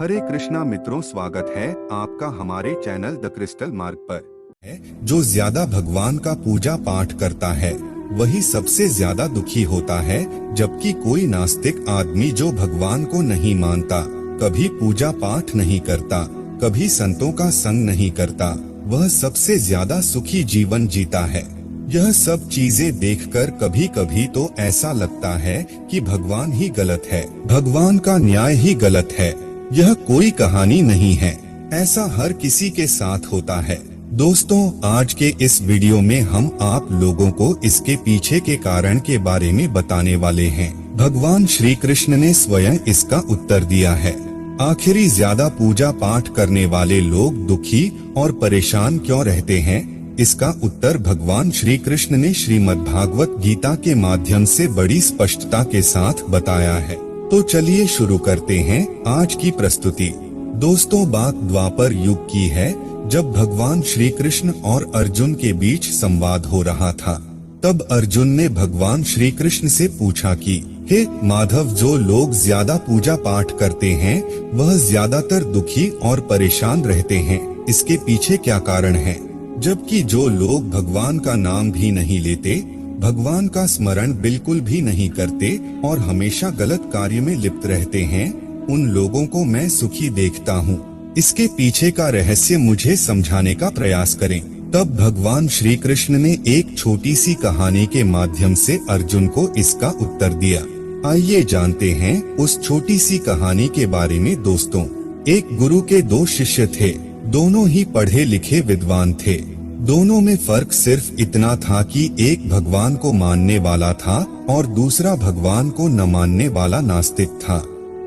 हरे कृष्णा मित्रों, स्वागत है आपका हमारे चैनल द क्रिस्टल मार्ग पर। जो ज्यादा भगवान का पूजा पाठ करता है वही सबसे ज्यादा दुखी होता है, जबकि कोई नास्तिक आदमी जो भगवान को नहीं मानता, कभी पूजा पाठ नहीं करता, कभी संतों का संग नहीं करता, वह सबसे ज्यादा सुखी जीवन जीता है। यह सब चीजें देखकर कभी कभी तो ऐसा लगता है कि भगवान ही गलत है, भगवान का न्याय ही गलत है। यह कोई कहानी नहीं है, ऐसा हर किसी के साथ होता है। दोस्तों, आज के इस वीडियो में हम आप लोगों को इसके पीछे के कारण के बारे में बताने वाले हैं। भगवान श्री कृष्ण ने स्वयं इसका उत्तर दिया है। आखिरी ज्यादा पूजा पाठ करने वाले लोग दुखी और परेशान क्यों रहते हैं? इसका उत्तर भगवान श्री कृष्ण ने श्रीमद्भागवत गीता के माध्यम से बड़ी स्पष्टता के साथ बताया है। तो चलिए शुरू करते हैं आज की प्रस्तुति। दोस्तों, बात द्वापर युग की है, जब भगवान श्री कृष्ण और अर्जुन के बीच संवाद हो रहा था। तब अर्जुन ने भगवान श्री कृष्ण से पूछा कि हे माधव, जो लोग ज्यादा पूजा पाठ करते हैं वह ज्यादातर दुखी और परेशान रहते हैं, इसके पीछे क्या कारण है? जबकि जो लोग भगवान का नाम भी नहीं लेते, भगवान का स्मरण बिल्कुल भी नहीं करते और हमेशा गलत कार्य में लिप्त रहते हैं, उन लोगों को मैं सुखी देखता हूँ। इसके पीछे का रहस्य मुझे समझाने का प्रयास करें। तब भगवान श्री कृष्ण ने एक छोटी सी कहानी के माध्यम से अर्जुन को इसका उत्तर दिया। आइए जानते हैं उस छोटी सी कहानी के बारे में। दोस्तों, एक गुरु के दो शिष्य थे, दोनों ही पढ़े लिखे विद्वान थे। दोनों में फर्क सिर्फ इतना था कि एक भगवान को मानने वाला था और दूसरा भगवान को न मानने वाला नास्तिक था।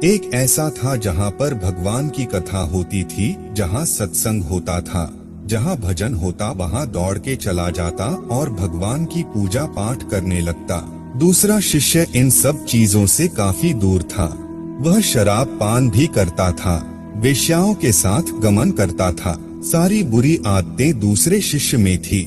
एक ऐसा था जहाँ पर भगवान की कथा होती थी, जहाँ सत्संग होता था, जहाँ भजन होता, वहाँ दौड़ के चला जाता और भगवान की पूजा पाठ करने लगता। दूसरा शिष्य इन सब चीजों से काफी दूर था। वह शराब पान भी करता था, वेश्याओं के साथ गमन करता था। सारी बुरी आदतें दूसरे शिष्य में थी।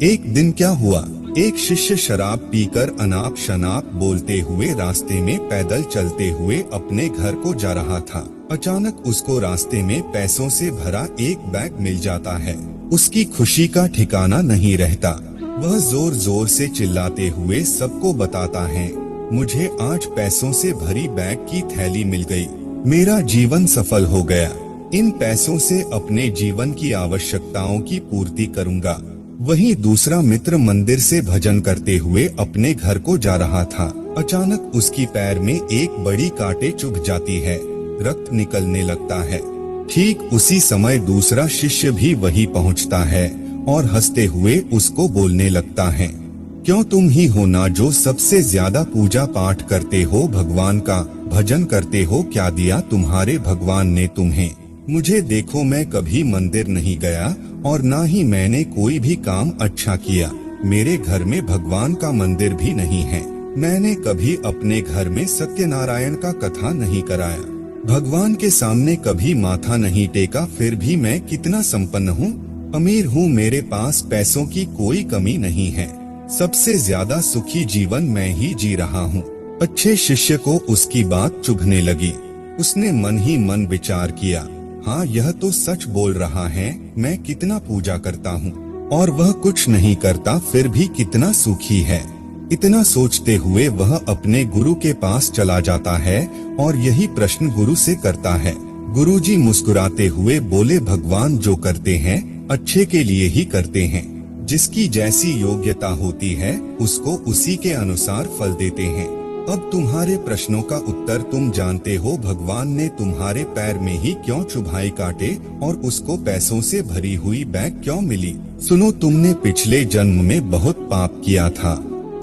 एक दिन क्या हुआ, एक शिष्य शराब पीकर अनाप शनाप बोलते हुए रास्ते में पैदल चलते हुए अपने घर को जा रहा था। अचानक उसको रास्ते में पैसों से भरा एक बैग मिल जाता है। उसकी खुशी का ठिकाना नहीं रहता। वह जोर जोर से चिल्लाते हुए सबको बताता है, मुझे आज पैसों से भरी बैग की थैली मिल गई, मेरा जीवन सफल हो गया। इन पैसों से अपने जीवन की आवश्यकताओं की पूर्ति करूंगा। वहीं दूसरा मित्र मंदिर से भजन करते हुए अपने घर को जा रहा था। अचानक उसकी पैर में एक बड़ी कांटे चुभ जाती है, रक्त निकलने लगता है। ठीक उसी समय दूसरा शिष्य भी वहीं पहुंचता है और हंसते हुए उसको बोलने लगता है, क्यों तुम ही हो ना जो सबसे ज्यादा पूजा पाठ करते हो, भगवान का भजन करते हो, क्या दिया तुम्हारे भगवान ने तुम्हें? मुझे देखो, मैं कभी मंदिर नहीं गया और ना ही मैंने कोई भी काम अच्छा किया। मेरे घर में भगवान का मंदिर भी नहीं है। मैंने कभी अपने घर में सत्यनारायण का कथा नहीं कराया, भगवान के सामने कभी माथा नहीं टेका, फिर भी मैं कितना संपन्न हूँ, अमीर हूँ, मेरे पास पैसों की कोई कमी नहीं है। सबसे ज्यादा सुखी जीवन मैं ही जी रहा हूँ। अच्छे शिष्य को उसकी बात चुभने लगी। उसने मन ही मन विचार किया, हाँ, यह तो सच बोल रहा है, मैं कितना पूजा करता हूँ और वह कुछ नहीं करता, फिर भी कितना सुखी है। इतना सोचते हुए वह अपने गुरु के पास चला जाता है और यही प्रश्न गुरु से करता है। गुरुजी मुस्कुराते हुए बोले, भगवान जो करते हैं अच्छे के लिए ही करते हैं। जिसकी जैसी योग्यता होती है उसको उसी के अनुसार फल देते हैं। अब तुम्हारे प्रश्नों का उत्तर तुम जानते हो। भगवान ने तुम्हारे पैर में ही क्यों चुभाई कांटे और उसको पैसों से भरी हुई बैग क्यों मिली? सुनो, तुमने पिछले जन्म में बहुत पाप किया था,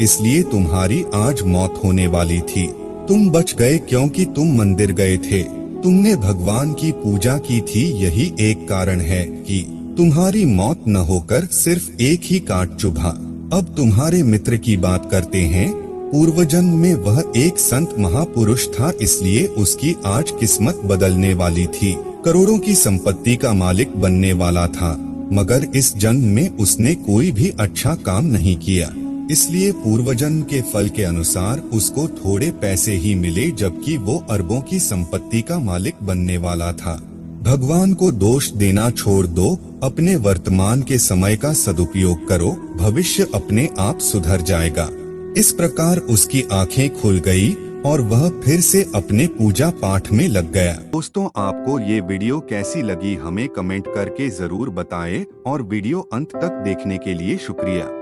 इसलिए तुम्हारी आज मौत होने वाली थी। तुम बच गए क्योंकि तुम मंदिर गए थे, तुमने भगवान की पूजा की थी। यही एक कारण है कि तुम्हारी मौत न होकर सिर्फ एक ही कांट चुभा। अब तुम्हारे मित्र की बात करते हैं। पूर्व जन्म में वह एक संत महापुरुष था, इसलिए उसकी आज किस्मत बदलने वाली थी। करोड़ों की संपत्ति का मालिक बनने वाला था, मगर इस जन्म में उसने कोई भी अच्छा काम नहीं किया। इसलिए पूर्वजन्म के फल के अनुसार उसको थोड़े पैसे ही मिले, जबकि वो अरबों की संपत्ति का मालिक बनने वाला था। भगवान को दोष देना छोड़ दो, अपने वर्तमान के समय का सदुपयोग करो, भविष्य अपने आप सुधर जाएगा। इस प्रकार उसकी आंखें खुल गई और वह फिर से अपने पूजा पाठ में लग गया। दोस्तों, आपको ये वीडियो कैसी लगी हमें कमेंट करके जरूर बताएं और वीडियो अंत तक देखने के लिए शुक्रिया।